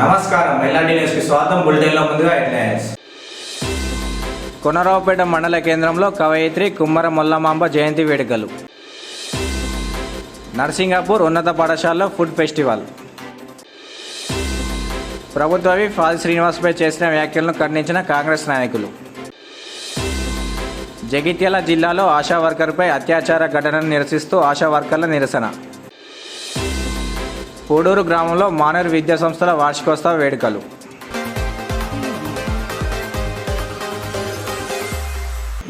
నమస్కారం, ఎల్ఆర్డి న్యూస్కి స్వాగతం. బులెటిన్లో ముందుగా హెడ్లైన్స్. కొనరావుపేట మండల కేంద్రంలో కవయిత్రి కుమ్మర మొల్లమాంబ జయంతి వేడుకలు. నర్సింగాపూర్ ఉన్నత పాఠశాలలో ఫుడ్ ఫెస్టివల్. ప్రభుత్వవి ఫాల్ శ్రీనివాస్పై చేసిన వ్యాఖ్యలను ఖండించిన కాంగ్రెస్ నాయకులు. జగిత్యాల జిల్లాలో ఆశా వర్కర్పై అత్యాచార ఘటనను నిరసిస్తూ ఆశా వర్కర్ల నిరసన. పూడూరు గ్రామంలో మానర్ విద్యా సంస్థల వార్షికోత్సవ వేడుకలు.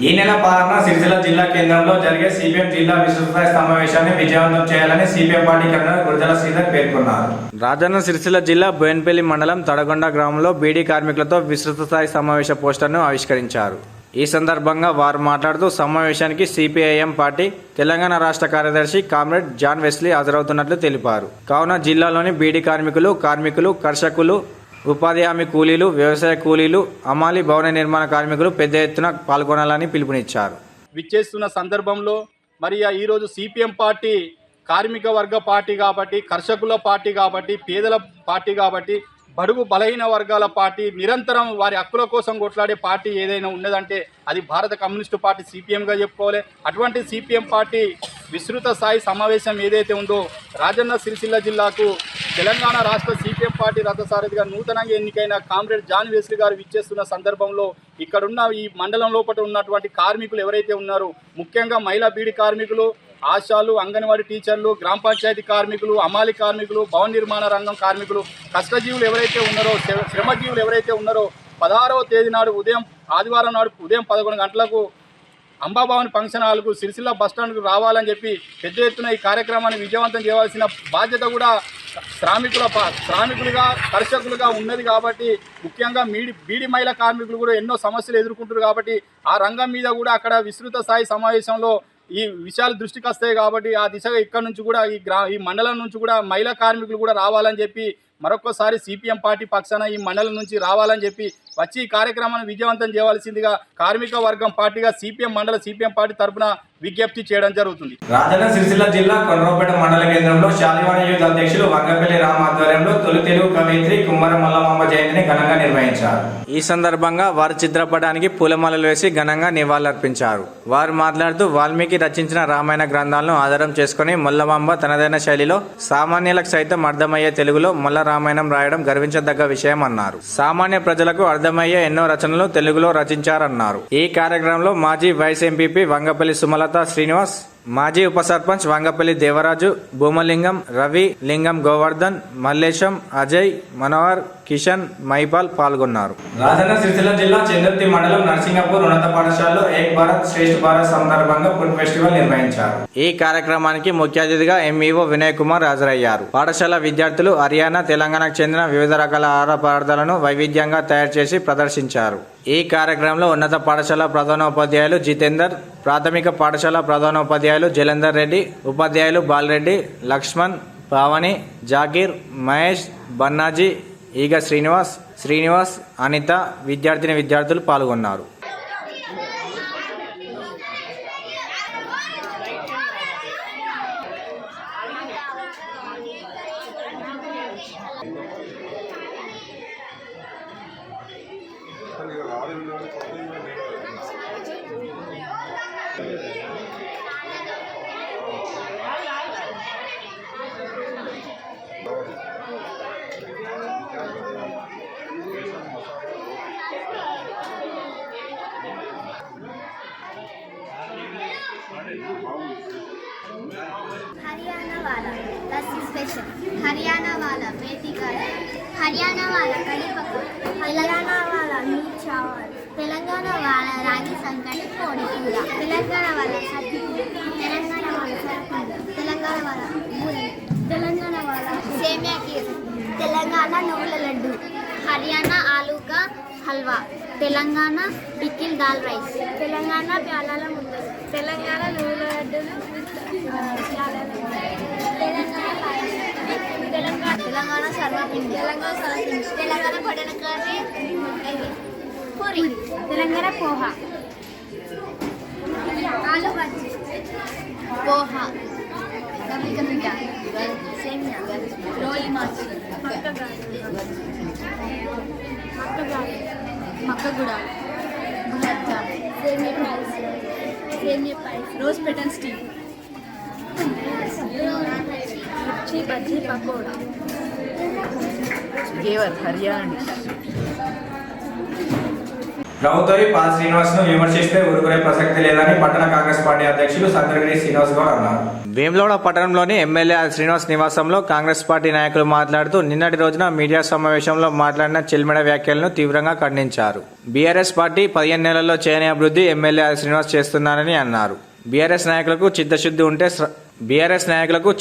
ఈ నెల 16న సిరిసిల్ల జిల్లా కేంద్రంలో జరిగే సిపిఎం జిల్లా విస్తృత సమావేశాన్ని విజయవంతం చేయాలని CPM party convener Gurajala Sridhar పేర్కొన్నారు. రాజన్న సిరిసిల్ల జిల్లా బోయిన్పల్లి మండలం తడగొండ గ్రామంలో బీడీ కార్మికులతో విస్తృత స్థాయి సమావేశ పోస్టర్ను ఆవిష్కరించారు. ఈ సందర్భంగా వారు మాట్లాడుతూ సమావేశానికి సిపిఐఎం పార్టీ తెలంగాణ రాష్ట్ర కార్యదర్శి కామ్రేడ్ జాన్ వెస్లీ హాజరవుతున్నట్లు తెలిపారు. కావున జిల్లాలోని బీడీ కార్మికులు, కర్షకులు, ఉపాధి హామీ కూలీలు, వ్యవసాయ కూలీలు, అమాలి భవన నిర్మాణ కార్మికులు పెద్ద ఎత్తున పాల్గొనాలని పిలుపునిచ్చారు. విచ్చేస్తున్న సందర్భంలో మరి ఈరోజు సిపిఎం పార్టీ కార్మిక వర్గ పార్టీ కాబట్టి, కర్షకుల పార్టీ కాబట్టి, పేదల పార్టీ కాబట్టి, బడుగు బలహీన వర్గాల పార్టీ, నిరంతరం వారి హక్కుల కోసం కొట్లాడే పార్టీ ఏదైనా ఉన్నదంటే అది భారత కమ్యూనిస్టు పార్టీ సిపిఎంగా చెప్పుకోవాలి. అటువంటి సిపిఎం పార్టీ విస్తృత స్థాయి సమావేశం ఏదైతే ఉందో రాజన్న సిరిసిల్ల జిల్లాకు తెలంగాణ రాష్ట్ర సిపిఎం పార్టీ రథసారథిగా నూతనంగా ఎన్నికైన కామ్రేడ్ జాన్ వెస్లీ గారు విచ్చేస్తున్న సందర్భంలో ఇక్కడున్న ఈ మండలం లోపల ఉన్నటువంటి కార్మికులు ఎవరైతే ఉన్నారో, ముఖ్యంగా మహిళా బీడీ కార్మికులు, ఆశాలు, అంగన్వాడీ టీచర్లు, గ్రామ పంచాయతీ కార్మికులు, అమాలి కార్మికులు, భవన నిర్మాణ రంగం కార్మికులు, కష్టజీవులు ఎవరైతే ఉన్నారో, శ్రమజీవులు ఎవరైతే ఉన్నారో 16వ తేదీ నాడు ఆదివారం నాడు ఉదయం 11 గంటలకు అంబాభవన్ ఫంక్షన్ హాల్కు సిరిసిల్ల బస్టాండ్కు రావాలని చెప్పి పెద్ద ఎత్తున ఈ కార్యక్రమాన్ని విజయవంతం చేయవలసిన బాధ్యత కూడా శ్రామికులుగా, కర్షకులుగా ఉన్నది. కాబట్టి ముఖ్యంగా బీడీ మహిళా కార్మికులు కూడా ఎన్నో సమస్యలు ఎదుర్కొంటారు. కాబట్టి ఆ రంగం మీద కూడా అక్కడ విస్తృత స్థాయి సమావేశంలో ఈ విషయాలు దృష్టికి వస్తాయి. కాబట్టి ఆ దిశగా ఇక్కడ నుంచి కూడా ఈ మండలం నుంచి కూడా మహిళా కార్మికులు కూడా రావాలని చెప్పి మరొకసారి సిపిఎం పార్టీ పక్షాన ఈ మండలం నుంచి రావాలని చెప్పి వచ్చి ఈ కార్యక్రమాన్ని విజయవంతం చేయవలసిందిగా కార్మిక వర్గం పార్టీగా సిపిఎం పార్టీ తరఫున విజ్ఞప్తి చేయడం జరుగుతుంది. రాజన్న సిరిసిల్ల జిల్లా కొనరావుపేట మండల కేంద్రంలో శాలివాణి యూత్ అధ్యక్షులు వంగపల్లి రామ్ ఆధ్వర్యంలో తొలి తెలుగు కవయిత్రి కుమ్మర మొల్లమాంబ జయంతిని ఘనంగా నిర్వహించారు. ఈ సందర్భంగా వారి చిత్రపటానికి పూలమాలలు వేసి ఘనంగా నివాళులర్పించారు. వారు మాట్లాడుతూ వాల్మీకి రచించిన రామాయణ గ్రంథాలను ఆధారం చేసుకుని మొల్లమాంబ తనదైన శైలిలో సామాన్యులకు సైతం అర్థమయ్యే తెలుగులో మొల్ల రామాయణం రాయడం గర్వించదగ్గ విషయం అన్నారు. సామాన్య ప్రజలకు అర్థమయ్యే ఎన్నో రచనలు తెలుగులో రచించారన్నారు. ఈ కార్యక్రమంలో మాజీ వైస్ ఎంపీపీ వంగపల్లి సుమలత శ్రీనివాస్, మాజీ ఉప సర్పంచ్ వంగపల్లి దేవరాజు, భూమలింగం, రవి, లింగం గోవర్ధన్, మల్లేశం, అజయ్, మనోహర్, కిషన్, మైపాల్ పాల్గొన్నారు. రాజన్న సిరిసిల్ల జిల్లా చందుర్తి మండలం నర్సింగాపూర్ ఉన్నత పాఠశాలలో ఏక్ భారత్ శ్రేష్ఠ భారత్ సందర్భంగా ఫుడ్ ఫెస్టివల్ నిర్వహించారు. ఈ కార్యక్రమానికి ముఖ్య అతిథిగా ఎంఈఓ వినయ్ కుమార్ హాజరయ్యారు. పాఠశాల విద్యార్థులు హర్యానా, తెలంగాణకు చెందిన వివిధ రకాల ఆహార పదార్థాలను వైవిధ్యంగా తయారు చేసి ప్రదర్శించారు. ఈ కార్యక్రమంలో ఉన్నత పాఠశాల ప్రధానోపాధ్యాయులు జితేందర్, ప్రాథమిక పాఠశాల ప్రధానోపాధ్యాయులు జలంధర్ రెడ్డి, ఉపాధ్యాయులు బాలరెడ్డి, లక్ష్మణ్, పావని, జాకీర్, మహేష్, బన్నాజీ, ఈగ శ్రీనివాస్, అనిత, విద్యార్థులు పాల్గొన్నారు. हरियाणा वाला लस्सी स्पेशल, हरियाणा वाला मेथी का, हरियाणा वाला कड़ी पकौड़ा, तेलंगाना वाला मीट चावल, तेलंगाना वाला रागी संकटी पोड़ी पूरा, तेलंगाना वाला सत्ती, तेलंगाना वाला सरपंच, तेलंगाना वाला बूंदी, तेलंगाना वाला सेमिया खीर, तेलंगाना नुव्वुल लड्डू, हरियाणा आलू का हलवा, तेलंगाना पिकिल दाल राइस, तेलंगाना प्यालाల ముందలు, తెలంగాణ నువ్వుల లడ్డూలు, తెలంగాణ సర్వపిండి, తెలంగాణ పడన కర్రీ, పూరి, తెలంగాణ పోహా, ఆలు బజ్జీ, పోహా, సేమియా, రోలి మార్చి, మక్కగుడాలు, గులాబ్ జామ్, సేమియా పాయసం, రోజ్ పెటల్స్ టీ, మిర్చి బజ్జీ పకోడా, గేవర్ హర్యానా డిష్. ప్రభుత్వం పాల్ శ్రీనివాస్ ను విమర్శిస్తే ఊరుకునే ప్రసక్తి లేదని పట్టణ కాంగ్రెస్ పార్టీ అధ్యక్షులు సంద్రగిరి శ్రీనివాస్ గౌడ్ అన్నారు. వేములవాడ పట్టణంలోని ఎమ్మెల్యే శ్రీనివాస్ నివాసంలో కాంగ్రెస్ పార్టీ నాయకులు మాట్లాడుతూ నిన్నటి రోజున మీడియా సమావేశంలో మాట్లాడిన చెల్మెడ వ్యాఖ్యలను తీవ్రంగా ఖండించారు. బీఆర్ఎస్ పార్టీ 15 నెలల్లో చేయని అభివృద్ధి ఎమ్మెల్యే శ్రీనివాస్ చేస్తున్నారని అన్నారు. బీఆర్ఎస్ నాయకులకు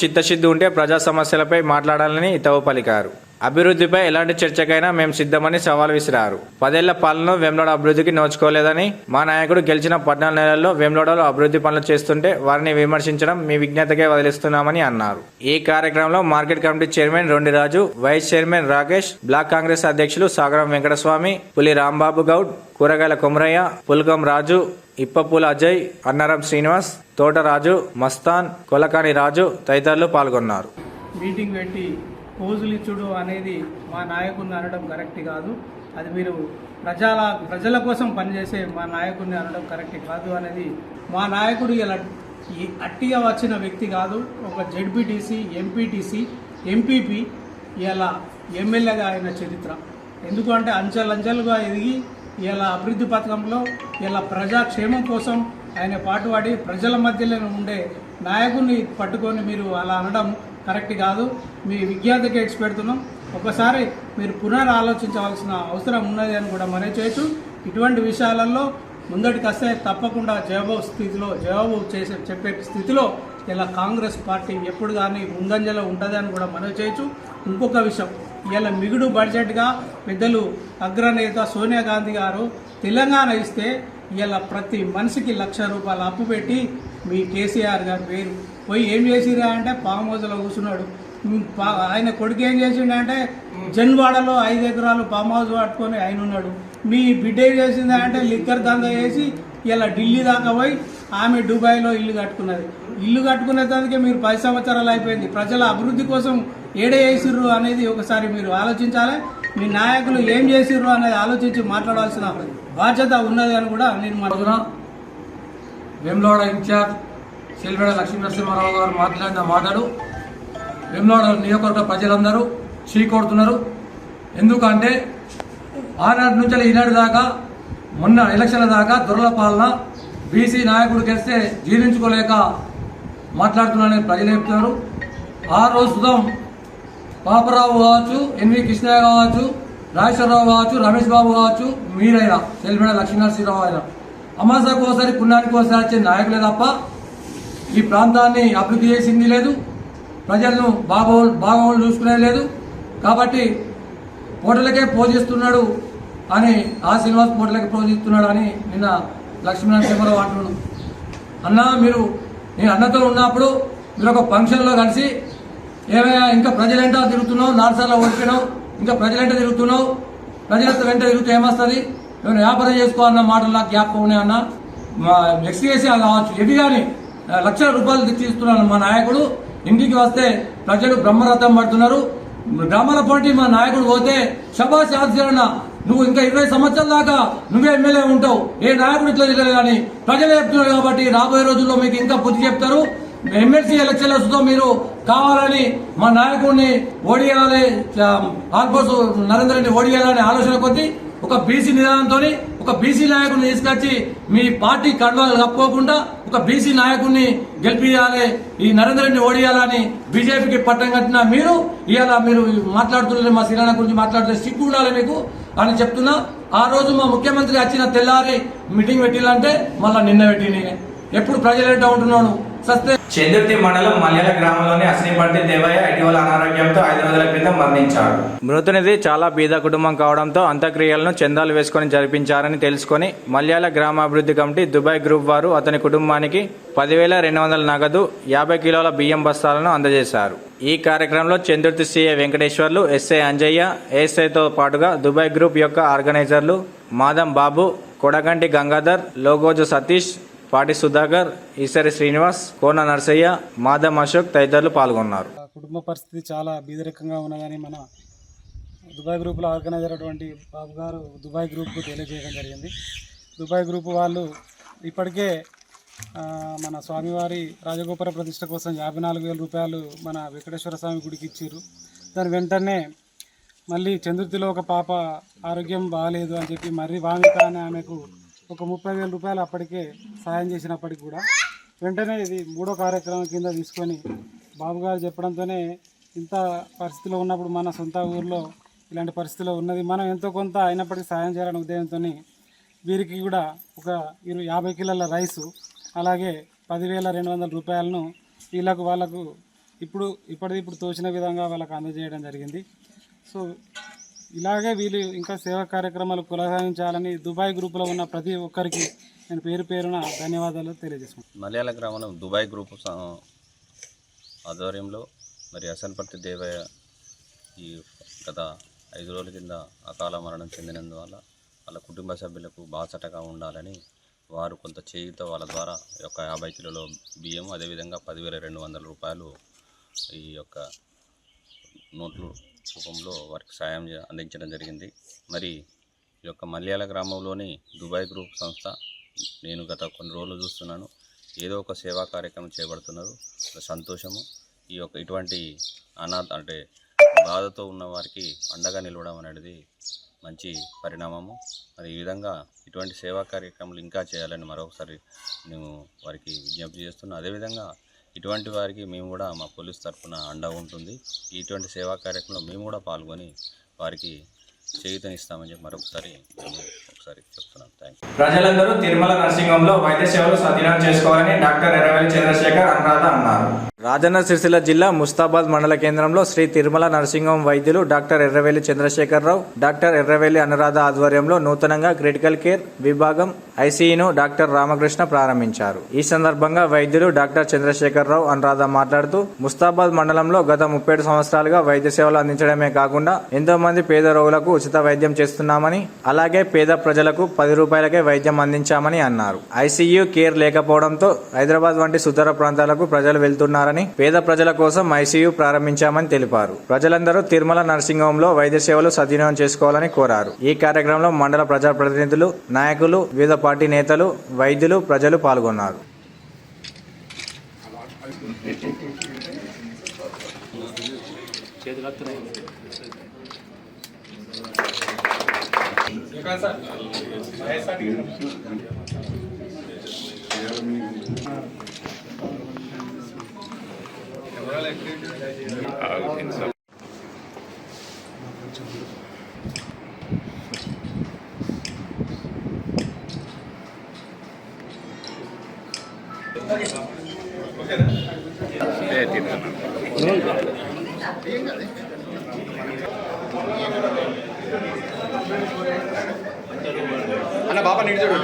చిత్తశుద్ధి ఉంటే ప్రజా సమస్యలపై మాట్లాడాలని హితవు పలికారు. అభివృద్ధిపై ఎలాంటి చర్చకైనా మేము సిద్ధమని సవాల్ విసిరారు. 10 ఏళ్ల పాలనలో వేములవాడ అభివృద్ధికి నోచుకోలేదని, మా నాయకుడు గెలిచిన 14 నెలల్లో వేములవాడలో అభివృద్ధి పనులు చేస్తుంటే వారిని విమర్శించడం మీ విజ్ఞతకే వదిలిస్తున్నామని అన్నారు. ఈ కార్యక్రమంలో market committee chairman Rondiraju, vice chairman Rakesh, block Congress అధ్యక్షులు సాగరం వెంకటస్వామి, పులి రాంబాబు గౌడ్, కూరగాయల కొమరయ్య, పుల్కం రాజు, ఇప్పపూల అజయ్, అన్నారం శ్రీనివాస్, తోటరాజు, మస్తాన్, కొలకాని రాజు తదితరులు పాల్గొన్నారు. మీటింగ్ పెట్టి పోజులు ఇచ్చుడు అనేది మా నాయకుడిని అనడం కరెక్ట్ కాదు. అది మీరు ప్రజల కోసం పనిచేసే మా నాయకుడిని అనడం కరెక్ట్ కాదు అనేది. మా నాయకుడు ఇలా అట్టిగా వచ్చిన వ్యక్తి కాదు. ఒక జెడ్పీటీసీ, ఎంపీటీసీ, ఎంపీపీ, ఇలా ఎమ్మెల్యేగా అయిన చరిత్ర. ఎందుకంటే అంచెలంచెలుగా ఎదిగి ఇలా అభివృద్ధి పథకంలో ఇలా ప్రజాక్షేమం కోసం ఆయన పాటుపడి ప్రజల మధ్యలో ఉండే నాయకుడిని పట్టుకొని మీరు అలా అనడం కరెక్ట్ కాదు. మీ విజ్ఞాతకి ఎక్స్ పెడుతున్నాం. ఒకసారి మీరు పునరాలోచించవలసిన అవసరం ఉన్నది అని కూడా మనం చేయొచ్చు. ఇటువంటి విషయాలలో ముందటికి వస్తే తప్పకుండా జవాబు చెప్పే స్థితిలో ఇలా కాంగ్రెస్ పార్టీ ఎప్పుడు కానీ ముందంజలో ఉంటుంది అని కూడా మనం చేయొచ్చు. ఇంకొక విషయం, ఇలా మిగుడు బడ్జెట్గా పెద్దలు అగ్రనేత సోనియా గాంధీ గారు తెలంగాణ ఇస్తే ఇలా ప్రతి మనిషికి ₹1,00,000 అప్పు పెట్టి మీ కేసీఆర్ గారు పేరు పోయి ఏం చేసిరా అంటే ఫామ్ హౌస్లో కూర్చున్నాడు. ఆయన కొడుకు ఏం చేసిండే జన్వాడలో 5 ఎకరాలు ఫామ్ హౌస్ పట్టుకొని ఆయన ఉన్నాడు. మీ బిడ్డ ఏం చేసిందా అంటే లిక్కర్ దందా చేసి ఇలా ఢిల్లీ దాకా పోయి ఆమె దుబాయ్లో ఇల్లు కట్టుకున్నది. ఇల్లు కట్టుకునే దానికే మీరు 10 సంవత్సరాలు అయిపోయింది. ప్రజల అభివృద్ధి కోసం ఏడే చేసిర్రు అనేది ఒకసారి మీరు ఆలోచించాలి. మీ నాయకులు ఏం చేసిర్రు అనేది ఆలోచించి మాట్లాడాల్సిన బాధ్యత ఉన్నది అని కూడా నేను మాట్లాడుతున్నా. వేములవాడ ఇన్ఛార్జ్ చెల్మెడ లక్ష్మీనరసింహారావు గారు మాట్లాడిన మాటలు వేములవాడ నియోజకవర్గ ప్రజలందరూ చీకొడుతున్నారు. ఎందుకంటే ఆనాటి నుంచి ఈనాడు దాకా, మొన్న ఎలక్షన్ల దాకా దొరల పాలన, బీసీ నాయకుడు గెలిస్తే జీర్ణించుకోలేక మాట్లాడుతున్నారని ప్రజలు చెప్తున్నారు. ఆ రోజు సుధం పాపరావు కావచ్చు, ఎన్వి కృష్ణయ్య కావచ్చు, రాజేశ్వరరావు కావచ్చు, రమేష్ బాబు కావచ్చు, మీరైనా చెల్మెడ లక్ష్మీనరసింహారావు అయినా అమాసాకు ఒకసారి పుణ్యానికి ఒకసారి వచ్చే నాయకులే తప్ప ఈ ప్రాంతాన్ని అభివృద్ధి చేసింది లేదు. ప్రజలను బాగోళ్ళు చూసుకునేది లేదు. కాబట్టి పోటలకే పోజిస్తున్నాడు అని, ఆ శ్రీనివాస్ పోటలకే పోజిస్తున్నాడు అని నిన్న లక్ష్మీనరసింహారావు అంటున్నాడు. అన్న, నేను అన్నతో ఉన్నప్పుడు మీరు ఒక ఫంక్షన్లో కలిసి ఏమైనా ఇంకా ప్రజలంటా తిరుగుతున్నావు, 4 సార్లు ఓడిపోయినావు, ఇంకా ప్రజలంట తిరుగుతున్నావు, ప్రజలంతా వెంట తిరుగుతూ ఏమొస్తుంది, ఏమైనా వ్యాపారం చేసుకోవాలన్న మాటలు నాకు జ్ఞాపకం ఉన్నాయన్న. ఎక్స్కేసీ కావచ్చు, ఎవి కానీ ₹1,00,000 తెచ్చిస్తున్నాను. మా నాయకుడు ఇంటికి వస్తే ప్రజలు బ్రహ్మరథం పడుతున్నారు. గ్రామాల పోటీ మా నాయకుడు పోతే శభాష్ ఆశ్చర్యన్న, నువ్వు ఇంకా 20 సంవత్సరాల దాకా నువ్వే ఎమ్మెల్యే ఉంటావు, ఏ నాయకుడు ఇట్లా తిరగలేదు అని ప్రజలే చెప్తున్నారు. కాబట్టి రాబోయే రోజుల్లో మీకు ఇంకా బుద్ధి చెప్తారు. ఎమ్మెల్సీ ఎలక్షన్లతో మీరు కావాలని మా నాయకుడిని ఓడియాలి, ఆల్పోస్ నరేంద్ర రెడ్డి ఓడియాలని ఆలోచన కొద్దీ ఒక బీసీ నిదానంతో ఒక బీసీ నాయకుడిని తీసుకొచ్చి మీ పార్టీ కండువాలు కప్పుకోకుండా ఒక బీసీ నాయకుడిని గెలిపియాలి, ఈ నరేంద్ర రెడ్డిని ఓడియాలని బీజేపీకి పట్టం కట్టిన మీరు ఇవాళ మీరు మాట్లాడుతున్నారు. మా శ్రీరాణ గురించి మాట్లాడితే సిగ్గు ఉండాలి మీకు అని చెప్తున్నా. ఆ రోజు మా ముఖ్యమంత్రి వచ్చిన తెల్లారి మీటింగ్ పెట్టిందంటే మళ్ళా నిన్న పెట్టింది. ఎప్పుడు ప్రజలంటూ ఉంటున్నాను. చందుర్తి మండలం మల్యాల గ్రామంలోని అశ్రీపట్టి దేవయ్య ఇటీవల అనారోగ్యంతో 5 రోజుల క్రితం మరణించాడు. మృతునిది చాలా బీద కుటుంబం కావడంతో అంత్యక్రియలను చందాలు వేసుకుని జరిపించారని తెలుసుకుని మల్యాల గ్రామాభివృద్ధి కమిటీ దుబాయ్ గ్రూప్ వారు అతని కుటుంబానికి 10,200 నగదు, 50 కిలోల బియ్యం బస్తాలను అందజేశారు. ఈ కార్యక్రమంలో చందుర్తి సిఐ వెంకటేశ్వర్లు, ఎస్ఐ అంజయ్య, ఏఎస్ఐతో పాటుగా దుబాయ్ గ్రూప్ యొక్క ఆర్గనైజర్లు మాదం బాబు, కొడగంటి గంగాధర్, లోగోజు సతీష్, పాటి సుధాకర్, ఈసరి శ్రీనివాస్, కోన నర్సయ్య, మాధవ్ అశోక్ తదితరులు పాల్గొన్నారు. కుటుంబ పరిస్థితి చాలా బీదరికంగా ఉన్నదని మన దుబాయ్ గ్రూప్లో ఆర్గనైజర్ అయినటువంటి బాబు గారు దుబాయ్ గ్రూప్కు తెలియజేయడం జరిగింది. దుబాయ్ గ్రూప్ వాళ్ళు ఇప్పటికే మన స్వామివారి రాజగోపుర ప్రతిష్ట కోసం 54,000 రూపాయలు మన వెంకటేశ్వర స్వామి గుడికి ఇచ్చారు. దాని వెంటనే మళ్ళీ చంద్రుతిలో ఒక పాప ఆరోగ్యం బాగాలేదు అని చెప్పి మర్రి వామిక అనే ఆమెకు ఒక 30,000 రూపాయలు అప్పటికే సాయం చేసినప్పటికి కూడా వెంటనే ఇది 3వ కార్యక్రమం కింద తీసుకొని బాబు గారు చెప్పడంతోనే ఇంత పరిస్థితిలో ఉన్నప్పుడు మన సొంత ఊర్లో ఇలాంటి పరిస్థితిలో ఉన్నది, మనం ఎంతో కొంత అయినప్పటికీ సాయం చేయాలనే ఉద్దేశంతో వీరికి కూడా ఒక 50 కిలోల రైసు అలాగే 10,200 రూపాయలను వాళ్ళకు ఇప్పటిప్పుడు తోచిన విధంగా వాళ్ళకు అందజేయడం జరిగింది. సో ఇలాగే వీళ్ళు ఇంకా సేవా కార్యక్రమాలు కొనసాగించాలని దుబాయ్ గ్రూపులో ఉన్న ప్రతి ఒక్కరికి నేను పేరున ధన్యవాదాలు తెలియజేసుకుంటాను. మలయాళ గ్రామంలో దుబాయ్ గ్రూప్ ఆధ్వర్యంలో మరి అసన్పర్తి దేవయ్య ఈ గత 5 రోజుల కింద అకాల మరణం చెందినందువల్ల వాళ్ళ కుటుంబ సభ్యులకు బాసటగా ఉండాలని వారు కొంత చేయుత వాళ్ళ ద్వారా ఈ యొక్క 50 కిలోల బియ్యం అదేవిధంగా 10,200 రూపాయలు ఈ యొక్క నోట్లు రూపంలో వారికి సాయం అందించడం జరిగింది. మరి ఈ యొక్క మలయాళ గ్రామంలోని దుబాయ్ గ్రూప్ సంస్థ నేను గత కొన్ని రోజులు చూస్తున్నాను, ఏదో ఒక సేవా కార్యక్రమం చేపడుతున్నారు. సంతోషము. ఈ యొక్క ఇటువంటి అంటే బాధతో ఉన్న వారికి అండగా నిలవడం అనేది మంచి పరిణామము. మరి ఈ విధంగా ఇటువంటి సేవా కార్యక్రమాలు ఇంకా చేయాలని మరొకసారి నేను వారికి విజ్ఞప్తి చేస్తున్నాను. అదేవిధంగా ఇటువంటి వారికి మేము కూడా మా పోలీస్ తరఫున అండగా ఉంటుంది. ఇటువంటి సేవా కార్యక్రమంలో మేము కూడా పాల్గొని వారికి చేయూతనిస్తామని చెప్పి మరొకసారి చెప్తున్నాను. Thank you. ప్రజలందరూ తిరుమల నర్సింగ్ హోంలో వైద్య సేవలు సద్వినియోగం చేసుకోవాలని డాక్టర్ ఎర్రవెల్లి చంద్రశేఖర్ అనురాధ అన్నారు. రాజన్న సిరిసిల్ల జిల్లా ముస్తాబాద్ మండల కేంద్రంలో శ్రీ తిరుమల నర్సింగ్ హోం వైద్యులు డాక్టర్ ఎర్రవెల్లి చంద్రశేఖరరావు, డాక్టర్ ఎర్రవెల్లి అనురాధ ఆధ్వర్యంలో నూతనంగా క్రిటికల్ కేర్ విభాగం ఐసీయూను డాక్టర్ రామకృష్ణ ప్రారంభించారు. ఈ సందర్భంగా వైద్యులు డాక్టర్ చంద్రశేఖరరావు అనురాధ మాట్లాడుతూ ముస్తాబాద్ మండలంలో గత 37 సంవత్సరాలుగా వైద్య సేవలు అందించడమే కాకుండా ఎంతో మంది పేద రోగులకు ఉచిత వైద్యం చేస్తున్నామని, అలాగే పేద ప్రజలకు 10 రూపాయలకే వైద్యం అందించామని అన్నారు. ఐసీయూ కేర్ లేకపోవడంతో హైదరాబాద్ వంటి సుదూర ప్రాంతాలకు ప్రజలు వెళ్తున్నారని, పేద ప్రజల కోసం ఐసీయూ ప్రారంభించామని తెలిపారు. ప్రజలందరూ తిరుమల నర్సింగ్ హోంలో వైద్య సేవలు సద్వినియోగం చేసుకోవాలని కోరారు. ఈ కార్యక్రమంలో మండల ప్రజాప్రతినిధులు, నాయకులు, వివిధ పార్టీ నేతలు, వైద్యులు, ప్రజలు పాల్గొన్నారు. అన్న బాబా నిడిచాడు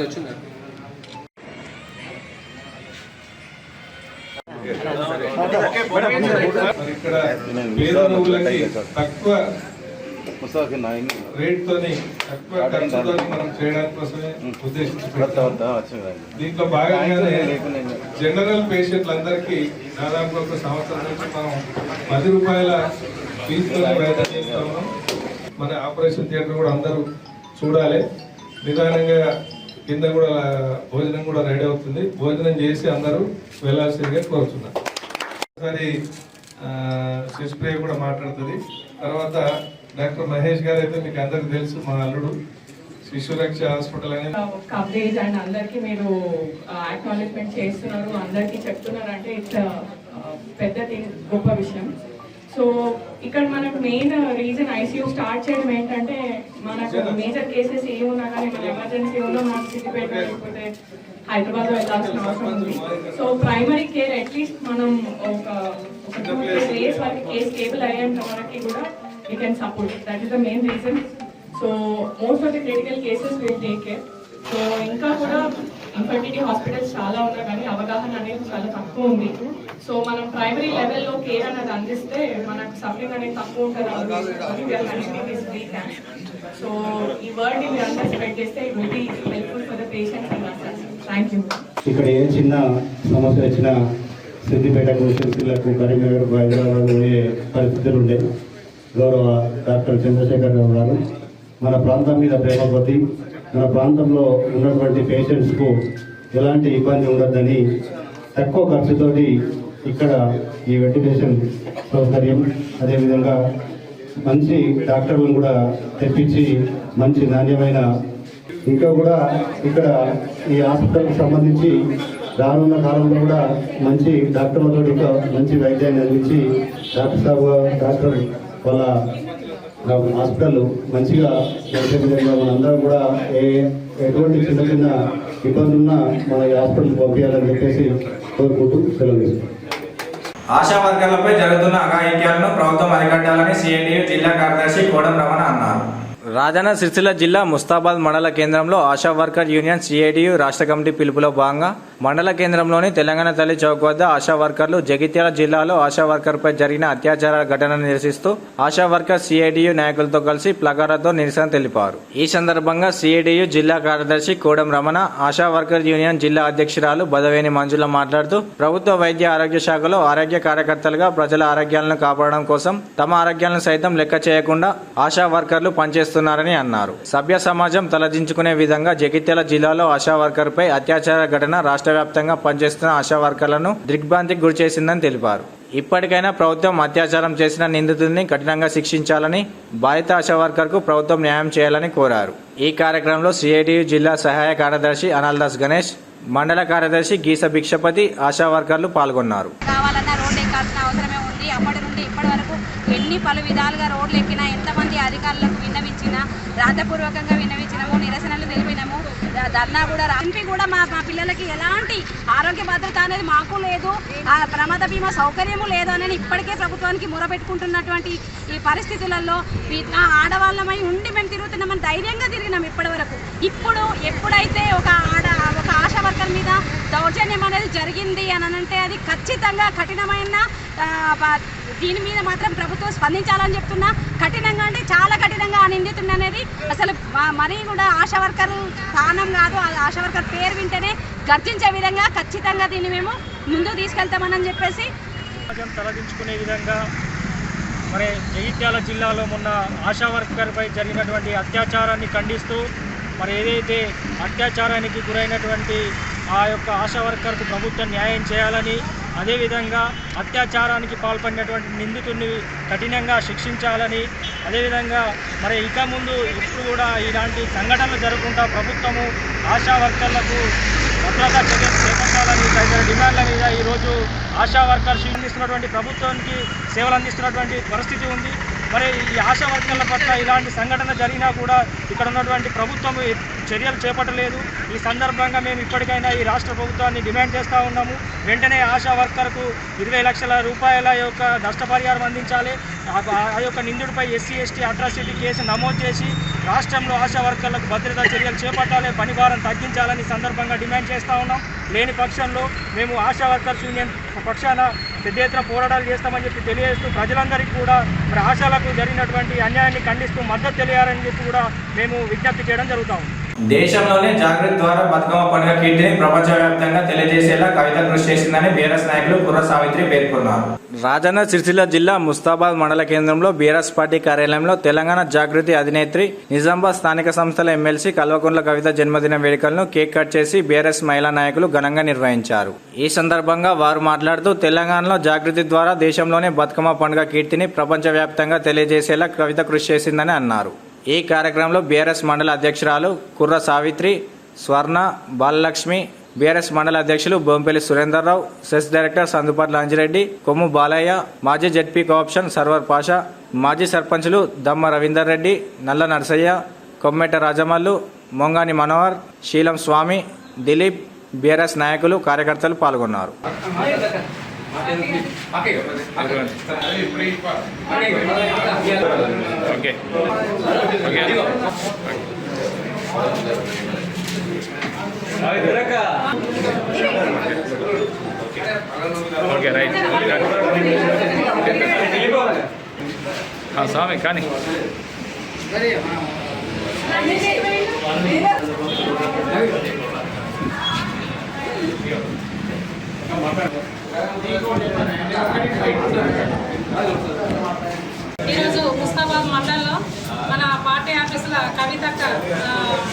వచ్చింది. ఇక్కడ పేద రోగులకి తక్కువ రేట్తోని తక్కువ ఖర్చుతోని మనం చేయడానికి కోసమే ఉద్దేశించి దీంట్లో భాగంగానే జనరల్ పేషెంట్లందరికీ దాదాపు ఒక సంవత్సరం నుంచి మనం 10 రూపాయల ఫీజుతో వైద్యం చేస్తా ఉన్నాం. మన ఆపరేషన్ థియేటర్ కూడా అందరూ చూడాలి. నిదానంగా కింద కూడా భోజనం కూడా రెడీ అవుతుంది. భోజనం చేసి అందరూ వెళ్ళాల్సిందిగా కోరుతున్నాం. ఒకసారి శిశుప్రియ కూడా మాట్లాడుతుంది. తర్వాత డాక్టర్ మహేష్ గారు అయితే మీకు అందరికి తెలుసు, మా అల్లుడు శిశురక్ష హాస్పిటల్ అనేది కవరేజ్ అండ్ అందరికీ మీరు అక్నాలెడ్జ్మెంట్ చేస్తున్నారు, అందరికీ చెప్తున్నారు అంటే ఇట్స్ పెద్ద గొప్ప విషయం. సో ఇక్కడ మనకు మెయిన్ రీజన్ ఐసీయూ స్టార్ట్ చేయడం ఏంటంటే మనకు మేజర్ కేసెస్ ఏమున్నా కానీ మన ఎమర్జెన్సీ ఉన్న మనకు సిద్దిపేట లేకపోతే హైదరాబాద్ వెళ్ళాల్సిన అవసరం ఉంది. సో ప్రైమరీ కేర్ అట్లీస్ట్ మనం ఒక 2-3 days వరకు కేసు స్టేబుల్ అయ్యేంత వరకు కూడా we can support. That is the main reason. So most of the critical cases will take care. So ఇంకా కూడా ఇన్ఫర్టిలిటీ హాస్పిటల్స్ చాలా ఉన్నా కానీ అవగాహన అనేది చాలా తక్కువ ఉంది. సో మనం ప్రైమరీ లెవెల్లో కేర్ అనేది అందిస్తే మనకు సఫరింగ్ అనేది తక్కువ ఉంటుంది. సో ఈ వర్డ్ ని మీరు అందరూ స్ప్రెడ్ చేస్తే it will be helpful for the patients and assess. Thank you. ఇక్కడ ఏ చిన్న సమస్య వచ్చినా సిద్దిపేట కాన్స్టిట్యున్సీలకు కరీంనగర్ హైదరాబాద్ పోయే పరిస్థితులు ఉండే. గౌరవ డాక్టర్ చంద్రశేఖర్ రావు గారు మన ప్రాంతం మీద ప్రేమ కొద్దీ మన ప్రాంతంలో ఉన్నటువంటి పేషెంట్స్కు ఎలాంటి ఇబ్బంది ఉండద్దని తక్కువ ఖర్చుతోటి ఇక్కడ ఈ వెంటిలేషన్ సౌకర్యం, అదేవిధంగా మంచి డాక్టర్లను కూడా తెప్పించి మంచి నాణ్యమైన ఇంకా కూడా ఇక్కడ ఈ హాస్పిటల్కి సంబంధించి రానున్న కాలంలో కూడా మంచి డాక్టర్లతో ఇంకా మంచి వైద్యాన్ని అందించి డాక్టర్ వాళ్ళ హాస్పిటల్ మంచిగా చేసే విధంగా మనందరం కూడా ఎటువంటి చిన్న చిన్న ఇబ్బంది ఉన్నా మన హాస్పిటల్కి పంపించాలని చెప్పేసి కోరుకుంటూ సెలవు తీసుకుంటాం. ఆశా వర్కర్లపై జరుగుతున్న అఘాయిత్యాలను ప్రభుత్వం అరికట్టాలని సిఐటియు జిల్లా కార్యదర్శి కోడం రమణ అన్నారు. రాజన్న సిరిసిల్ల జిల్లా ముస్తాబాద్ మండల కేంద్రంలో ఆశా వర్కర్ యూనియన్ సిఐటియు రాష్ట్ర కమిటీ పిలుపులో భాగంగా మండల కేంద్రంలోని తెలంగాణ తల్లి చౌక్ వద్ద ఆశా వర్కర్లు జగిత్యాల జిల్లాలో ఆశా వర్కర్పై జరిగిన అత్యాచార ఘటనను నిరసిస్తూ ఆశా వర్కర్ సిఐటియు నాయకులతో కలిసి ప్లకార్డులతో నిరసన తెలిపారు. ఈ సందర్భంగా సిఐటియు జిల్లా కార్యదర్శి కోడం రమణ, ఆశా వర్కర్ యూనియన్ జిల్లా అధ్యక్షురాలు బదవేని మంజుల మాట్లాడుతూ ప్రభుత్వ వైద్య ఆరోగ్య శాఖలో ఆరోగ్య కార్యకర్తలుగా ప్రజల ఆరోగ్యాలను కాపాడడం కోసం తమ ఆరోగ్యాలను సైతం లెక్క చేయకుండా ఆశా వర్కర్లు పనిచేస్తున్నారని అన్నారు. సభ్య సమాజం తలదించుకునే విధంగా జగిత్యాల జిల్లాలో ఆశా వర్కర్పై అత్యాచార ఘటన రాష్ట్ర వ్యాప్తంగా పనిచేస్తున్న ఆశా వర్కర్లను దిగ్భ్రాంతికి గురి చేసిందని తెలిపారు. ఇప్పటికైనా ప్రభుత్వం అత్యాచారం చేసిన నిందితుల్ని కఠినంగా శిక్షించాలని, బాధిత ఆశా వర్కర్కు ప్రభుత్వం న్యాయం చేయాలని కోరారు. ఈ కార్యక్రమంలో సిఐటియు జిల్లా సహాయ కార్యదర్శి అనాల్దాస్ గణేష్, మండల కార్యదర్శి గీస భిక్షపతి, ఆశా వర్కర్లు పాల్గొన్నారు. అప్పటి నుండి ఇప్పటి వరకు పలు విధాలుగా రోడ్లు ఎక్కినా, ఎంతమంది అధికారులకు విన్నవించినా, రాతపూర్వకంగా విన్నవించినాము, నిరసనలు తెలిపినాము, ధర్నా కూడా ఎంపీ కూడా మా పిల్లలకి ఎలాంటి ఆరోగ్య భద్రత అనేది మాకు లేదు, ఆ ప్రమాద బీమా సౌకర్యము లేదు అని ఇప్పటికే ప్రభుత్వానికి మొరపెట్టుకుంటున్నటువంటి ఈ పరిస్థితులలో ఆడవాళ్ళమై ఉండి మేము తిరుగుతున్నామని ధైర్యంగా తిరిగినాం ఇప్పటి వరకు. ఇప్పుడు ఎప్పుడైతే ఒక ఆశా వర్కర్ మీద దౌర్జన్యం అనేది జరిగింది అని అంటే అది ఖచ్చితంగా కఠినమైన దీని మీద మాత్రం ప్రభుత్వం స్పందించాలని చెప్తున్నా. కఠినంగా అంటే చాలా కఠినంగా నిందితున్న అనేది అసలు మరీ కూడా ఆశా వర్కర్ స్థానం కాదు, ఆశా వర్కర్ పేరు వింటేనే గర్జించే విధంగా ఖచ్చితంగా దీన్ని మేము ముందుకు తీసుకెళ్తామని చెప్పేసి తలదించుకునే విధంగా మరి జగిత్యాల జిల్లాలో మొన్న ఆశా వర్కర్పై జరిగినటువంటి అత్యాచారాన్ని ఖండిస్తూ మరి ఏదైతే అత్యాచారానికి గురైనటువంటి ఆ యొక్క ఆశా వర్కర్కు ప్రభుత్వం న్యాయం చేయాలని, అదేవిధంగా అత్యాచారానికి పాల్పడినటువంటి నిందితుడిని కఠినంగా శిక్షించాలని, అదేవిధంగా మరి ఇక ముందు ఇప్పుడు కూడా ఇలాంటి సంఘటనలు జరగకుండా ప్రభుత్వము ఆశా వర్కర్లకు భద్రతా చర్యలు చేపట్టాలని తదితర డిమాండ్ల మీద ఈరోజు ఆశా వర్కర్స్ అందిస్తున్నటువంటి ప్రభుత్వానికి సేవలు అందిస్తున్నటువంటి పరిస్థితి ఉంది. మరి ఈ ఆశా వర్కర్ల పట్ల ఇలాంటి సంఘటన జరిగినా కూడా ఇక్కడ ఉన్నటువంటి ప్రభుత్వం చర్యలు చేపట్టలేదు. ఈ సందర్భంగా మేము ఇప్పటికైనా ఈ రాష్ట్ర ప్రభుత్వాన్ని డిమాండ్ చేస్తూ ఉన్నాము. వెంటనే ఆశా వర్కర్కు 20 లక్షల రూపాయల యొక్క నష్టపరిహారం అందించాలి. ఆ యొక్క నిందితుడిపై ఎస్సీ ఎస్టీ అట్రాసిటీ కేసు నమోదు చేసి రాష్ట్రంలో ఆశా వర్కర్లకు భద్రతా చర్యలు చేపట్టాలి, పని భారం తగ్గించాలని సందర్భంగా డిమాండ్ చేస్తూ ఉన్నాం. లేని పక్షంలో మేము ఆశా వర్కర్స్ యూనియన్ పక్షాన పెద్ద ఎత్తున పోరాటాలు చేస్తామని చెప్పి తెలియజేస్తూ ప్రజలందరికీ కూడా మరి ఆశాలకు జరిగినటువంటి అన్యాయాన్ని ఖండిస్తూ మద్దతు తెలియాలని చెప్పి కూడా మేము విజ్ఞప్తి చేయడం జరుగుతాం. దేశంలోనే జాగృతి ద్వారా బతుకమ్మ పండుగ కీర్తిని ప్రపంచవ్యాప్తంగా తెలియజేసేలా కవిత కృషి చేసిందని బీఆర్ఎస్ నాయకులు కుర్ర సావిత్రి పేర్కొన్నారు. రాజన్న సిరిసిల్ల జిల్లా ముస్తాబాద్ మండల కేంద్రంలో బీఆర్ఎస్ పార్టీ కార్యాలయంలో తెలంగాణ జాగృతి అధినేత్రి నిజామాబాద్ స్థానిక సంస్థల ఎమ్మెల్సీ కల్వకుంట్ల కవిత జన్మదిన వేడుకలను కేక్ కట్ చేసి బీఆర్ఎస్ మహిళా నాయకులు ఘనంగా నిర్వహించారు. ఈ సందర్భంగా వారు మాట్లాడుతూ తెలంగాణలో జాగృతి ద్వారా దేశంలోనే బతుకమ్మ పండుగ కీర్తిని ప్రపంచవ్యాప్తంగా తెలియజేసేలా కవిత కృషి చేసిందని అన్నారు. ఈ కార్యక్రమంలో బీఆర్ఎస్ మండల అధ్యక్షురాలు కుర్ర సావిత్రి, స్వర్ణ, బాలలక్ష్మి, బీఆర్ఎస్ మండల అధ్యక్షులు బొంపెల్లి సురేందర్రావు, సెస్ డైరెక్టర్ సందుపట్ల అంజిరెడ్డి, కొమ్ము బాలయ్య, మాజీ జడ్పీ కోఆప్షన్ సర్వర్ పాషా, మాజీ సర్పంచులు దమ్మ రవీందర్ రెడ్డి, నల్ల నరసయ్య, కొమ్మెట రాజమల్లు, మొంగాని మనోహర్, శీలం స్వామి, దిలీప్, బీఆర్ఎస్ నాయకులు, కార్యకర్తలు పాల్గొన్నారు. ఓకే రైట్ స్వామి కానీ ఈరోజు ముస్తాబాద్ మండలంలో మన పార్టీ ఆఫీసుల కవితక్క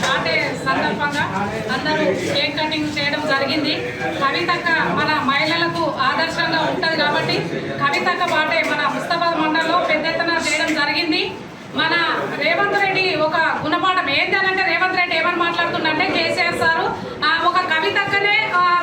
పార్టీ సందర్భంగా అందరూ కేక్ కటింగ్ చేయడం జరిగింది. కవితక్క మన మహిళలకు ఆదర్శంగా ఉంటుంది కాబట్టి కవితక్క పార్టీ మన ముస్తాబాద్ మండలంలో పెద్ద ఎత్తున చేయడం జరిగింది. మన రేవంత్ రెడ్డి ఒక గుణపాఠం ఏంటంటే రేవంత్ రెడ్డి ఏమని మాట్లాడుతుందంటే కేసీఆర్ సారు ఒక కవితక్కనే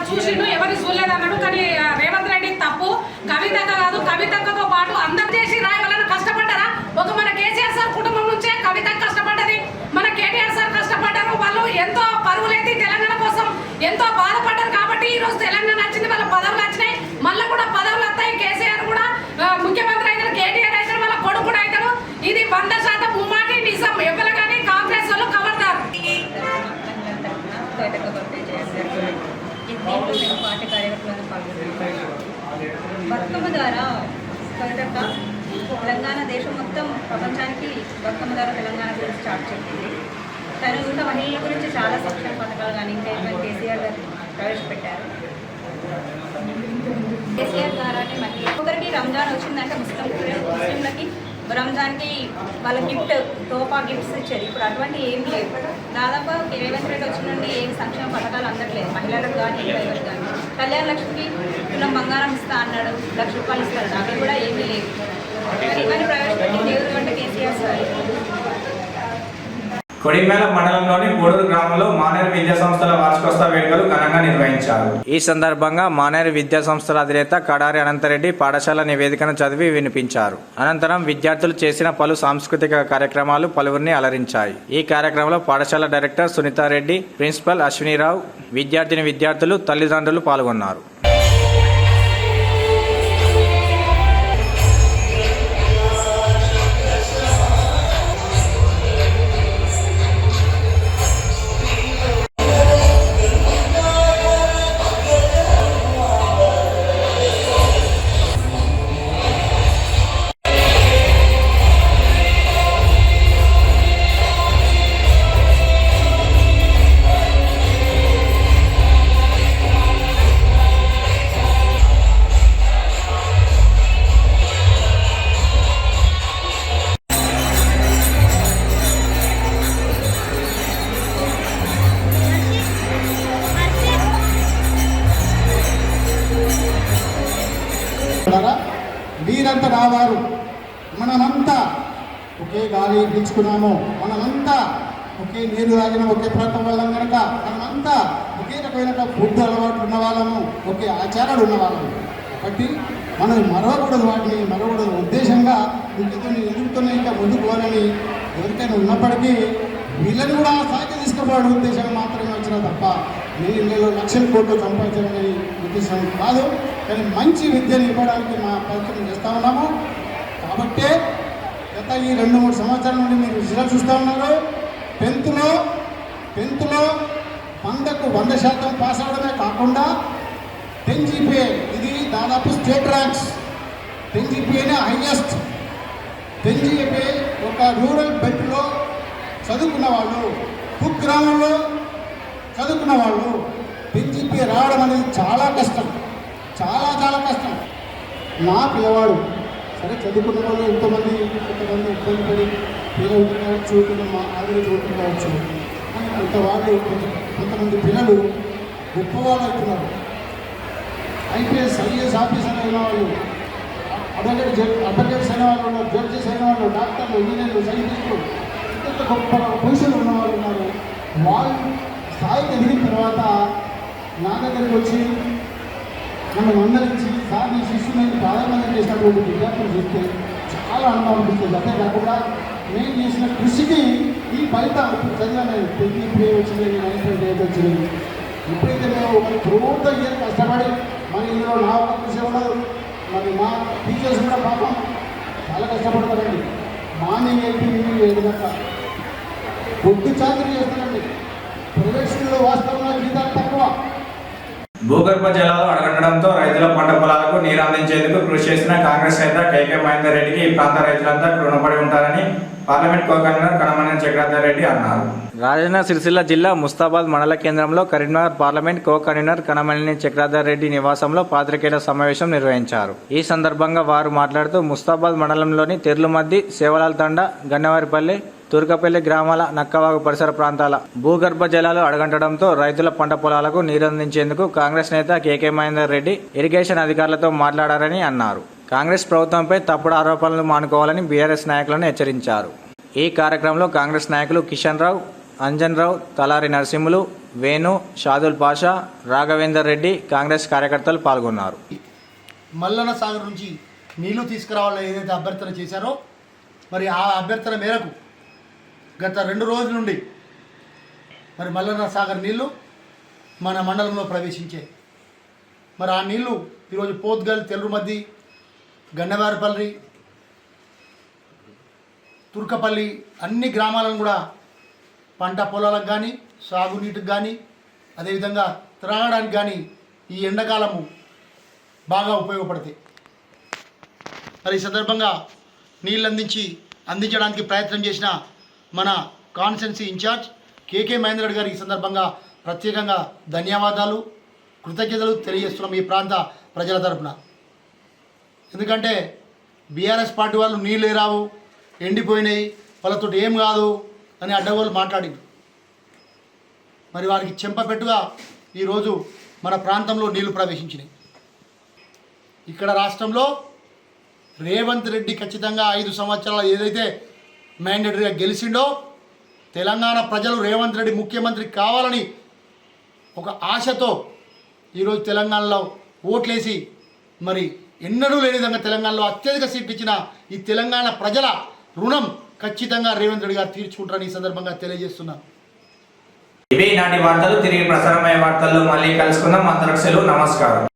చూసిండు ఎవరు చూడలేదు అన్నాడు. కానీ రేవంత్ రెడ్డి తప్పు, కవితక్క కాదు. కవితక్కతో పాటు అందరు చేసి రాయవాళ్ళని కష్టపడ్డారా? ఒక మన కేసీఆర్ సార్ కుటుంబం నుంచే కవితక్క కష్టపడ్డది, మన కేటీఆర్ సార్ కష్టపడ్డారు. వాళ్ళు ఎంతో పరువులైతే తెలంగాణ కోసం ఎంతో బాధపడ్డారు కాబట్టి ఈ రోజు తెలంగాణ వచ్చింది, వాళ్ళ పదవులు వచ్చినాయి. మళ్ళీ కూడా పదవులు వస్తాయి. కేసీఆర్ కూడా ముఖ్యమంత్రి అవుతారు, కేటీఆర్ అవుతారు, వాళ్ళ కొడుకు కూడా అవుతారు. ఇది 100% ముమ్మాటి నిజం. ఎవరు కానీ కాంగ్రెస్ వాళ్ళు కవర్దారు. పార్టీ కార్యకర్తలను పాల్గొన్నారు. బతుకమ్మ ద్వారా కవితక్క తెలంగాణ దేశం మొత్తం ప్రపంచానికి బతుకమ్మ ద్వారా తెలంగాణ గురించి స్టార్ట్ చేసింది. తను ఇంకా మహిళల గురించి చాలా సంక్షేమ పథకాలు కానీ ఇంకా కేసీఆర్ గారు ప్రవేశపెట్టారు. కేసీఆర్ ద్వారానే మళ్ళీ ఒకరికి రంజాన్ వచ్చిందంటే ముస్లింలకి రంజాన్కి వాళ్ళ గిఫ్ట్ తోపా గిఫ్ట్స్ ఇచ్చేది. ఇప్పుడు అటువంటి ఏం లేవు. దాదాపు రేవంత్ రెడ్డి వచ్చిన నుండి ఏమి సంక్షేమ పథకాలు అందట్లేదు మహిళలకు కానీ ఎవరికి కానీ. కళ్యాణ లక్ష్మికి తులం బంగారం ఇస్తా అన్నాడు, ₹1,00,000 ఇస్తాడు, అవి కూడా ఏమీ లేవు. ఇవన్నీ ప్రవేశపెట్టి దేవుడు అంటే కేసీఆర్ సార్. కొడిమేల మండలంలోని గూడూరు గ్రామంలో మానేరు విద్యా సంస్థల వార్షికోత్సవ వేడుకలు ఘనంగా నిర్వహించారు. ఈ సందర్భంగా మానేరు విద్యా సంస్థల అధినేత కడారి అనంతరెడ్డి పాఠశాల నివేదికను చదివి వినిపించారు. అనంతరం విద్యార్థులు చేసిన పలు సాంస్కృతిక కార్యక్రమాలు పలువురిని అలరించాయి. ఈ కార్యక్రమంలో పాఠశాల డైరెక్టర్ సునీతారెడ్డి, ప్రిన్సిపల్ అశ్వినిరావు, విద్యార్థులు, తల్లిదండ్రులు పాల్గొన్నారు. వీరంతా రావారు. మనమంతా ఒకే గాలి పీల్చుకున్నాము, మనమంతా ఒకే నీరు తాగిన ఒకే ప్రాంతం వాళ్ళం కనుక మనమంతా ఒకే రకమైన ఫుడ్ అలవాటు ఉన్న వాళ్ళము, ఒకే ఆచారాలు ఉన్న వాళ్ళము. కాబట్టి మనం మరవకూడదు, వాటిని మరవకూడదు ఉద్దేశంగా ఎదుగుతున్న ఇంకా ముందుకు పోవాలని ఎవరికైనా ఉన్నప్పటికీ వీళ్ళని కూడా సాగి తీసుకుపోవడం ఉద్దేశంగా మాత్రమే వచ్చిన తప్ప నేను లక్షల కోట్లు సంపాదించాలని ఉద్దేశం కాదు. కానీ మంచి విద్యను ఇవ్వడానికి మా ప్రయత్నం చేస్తూ ఉన్నాము. కాబట్టే గత ఈ 2-3 సంవత్సరాల నుండి మీరు రిజల్ట్ చూస్తూ ఉన్నారు. టెన్త్లో 100కు 100% పాస్ అవడమే కాకుండా 10 GPA ఇది దాదాపు స్టేట్ ర్యాంక్స్. 10 GPAనే హైయెస్ట్. 10 GPA ఒక రూరల్ బెల్ట్లో చదువుకున్న వాళ్ళు, కుగ్రామంలో చదువుకున్న వాళ్ళు 10 GPA రావడం అనేది చాలా కష్టం, చాలా కష్టం. నా పిల్లవాడు సరే చదువుకున్న వాళ్ళు కొంతమంది ఇబ్బంది పడి పిల్లలు కావచ్చు, మా ఆవిడ చదువుకోవచ్చు. కొంతమంది పిల్లలు గొప్పవాళ్ళు అవుతున్నారు. IPS IAS ఆఫీసర్ అయిన వాళ్ళు, అడ్వకేట్స్ అయిన వాళ్ళు ఉన్నారు, జడ్జెస్ అయిన వాళ్ళు, డాక్టర్లు, ఇంజనీర్లు, సైంటిస్టులు, ఇంత గొప్ప పొజిషన్లు ఉన్న వాళ్ళు ఉన్నారు. వాళ్ళు స్థాయికి ఎదిగిన తర్వాత నా దగ్గరికి వచ్చి నన్ను మందరించి సార్ నీ శిష్యుని ప్రారంభం చేసినటువంటి విద్యార్థులు చూస్తే చాలా ఆనందం అనిపిస్తుంది. అంతేకాకుండా నేను చేసిన కృషికి ఈ ఫలితం ఇప్పుడు చదివాను. 10 GPA వచ్చింది, 9.8 వచ్చింది. ఎప్పుడైతే మేము ఒక పూర్త ఇయర్ కష్టపడి మరి ఇందులో నా ఒక కృషి ఉండదు, మరి మా టీచర్స్ కూడా పాపం చాలా కష్టపడతారండి. మార్నింగ్ 8 దాకా పొద్దు చాకరీ చేస్తారండి. ప్రైవేట్ స్కూల్లో వాస్తవంగా జీతాలు తక్కువ. భూగర్భ జలాలు అడగడంతో రైతుల పంట పొలాలకు నీరు అందించేందుకు కృషి చేసిన కాంగ్రెస్ నేత కేకే మహేందర్ రెడ్డికి ఈ ప్రాంత రైతులంతా రుణపడి ఉంటారని parliament co convener Kanamaneni Chakradhar Reddy అన్నారు. రాజన్న సిరిసిల్ల జిల్లా ముస్తాబాద్ మండల కేంద్రంలో Karimnagar parliament co convener Kanamaneni Chakradhar Reddy నివాసంలో పాత్రికేయుల సమావేశం నిర్వహించారు. ఈ సందర్భంగా వారు మాట్లాడుతూ ముస్తాబాద్ మండలంలోని తెర్లుమద్ది, సేవలాల్ తండ, గన్నవారిపల్లి, తుర్కపల్లి గ్రామాల నక్కవాగు పరిసర ప్రాంతాల భూగర్భ జలాలు అడగంటడంతో రైతుల పంట పొలాలకు నీరందించేందుకు కాంగ్రెస్ నేత కేకే మహేందర్ రెడ్డి ఇరిగేషన్ అధికారులతో మాట్లాడారని అన్నారు. కాంగ్రెస్ ప్రభుత్వంపై తప్పుడు ఆరోపణలు మానుకోవాలని బీఆర్ఎస్ నాయకులను హెచ్చరించారు. ఈ కార్యక్రమంలో కాంగ్రెస్ నాయకులు కిషన్ రావు, అంజన్ రావు, తలారి నరసింహులు, వేణు, షాదుల్ పాషా, రాఘవేందర్ రెడ్డి, కాంగ్రెస్ కార్యకర్తలు పాల్గొన్నారు. మల్లన్న సాగర్ నుంచి నీళ్లు తీసుకురావాలని ఏదైతే అభ్యర్థన చేశారో మరి ఆ అభ్యర్థన మేరకు గత 2 రోజుల నుండి మరి మల్లన్న సాగర్ నీళ్లు మన మండలంలో ప్రవేశించాయి. మరి ఆ నీళ్లు ఈరోజు పోత్గల్, తెల్లుమద్ది, గన్నవారిపల్లి, తుర్కపల్లి అన్ని గ్రామాలను కూడా పంట పొలాలకు కానీ, సాగునీటికి కానీ, అదేవిధంగా త్రాగడానికి కానీ ఈ ఎండాకాలము బాగా ఉపయోగపడతాయి. మరి ఈ సందర్భంగా నీళ్ళు అందించడానికి ప్రయత్నం చేసిన మన కాన్స్టిట్యున్సీ ఇన్ఛార్జ్ కేకే మహేందర్ రెడ్డి గారికి ఈ సందర్భంగా ప్రత్యేకంగా ధన్యవాదాలు, కృతజ్ఞతలు తెలియజేస్తున్నాం ఈ ప్రాంత ప్రజల తరపున. ఎందుకంటే బీఆర్ఎస్ పార్టీ వాళ్ళు నీళ్ళే రావు, ఎండిపోయినాయి, వాళ్ళతో ఏం కాదు అని అడ్డగోలు మాట్లాడింది. మరి వారికి చెంపపెట్టుగా ఈరోజు మన ప్రాంతంలో నీళ్లు ప్రవేశించినాయి. ఇక్కడ రాష్ట్రంలో రేవంత్ రెడ్డి ఖచ్చితంగా 5 సంవత్సరాలు ఏదైతే మ్యాండేటరీగా గెలిచిండో తెలంగాణ ప్రజలు రేవంత్ రెడ్డి ముఖ్యమంత్రి కావాలని ఒక ఆశతో ఈరోజు తెలంగాణలో ఓట్లేసి మరి ఎన్నడూ లేని విధంగా తెలంగాణలో అత్యధిక సీట్లు ఇచ్చిన ఈ తెలంగాణ ప్రజల రుణం ఖచ్చితంగా రేవంత్ రెడ్డి గారు తీర్చుకుంటారని ఈ సందర్భంగా తెలియజేస్తున్నాను. ఇవి నాటి వార్తలు. తిరిగి ప్రసారమయ్యే వార్తల్లో మళ్ళీ కలుసుకుందాం. అంతవరకు సెలవు. నమస్కారం.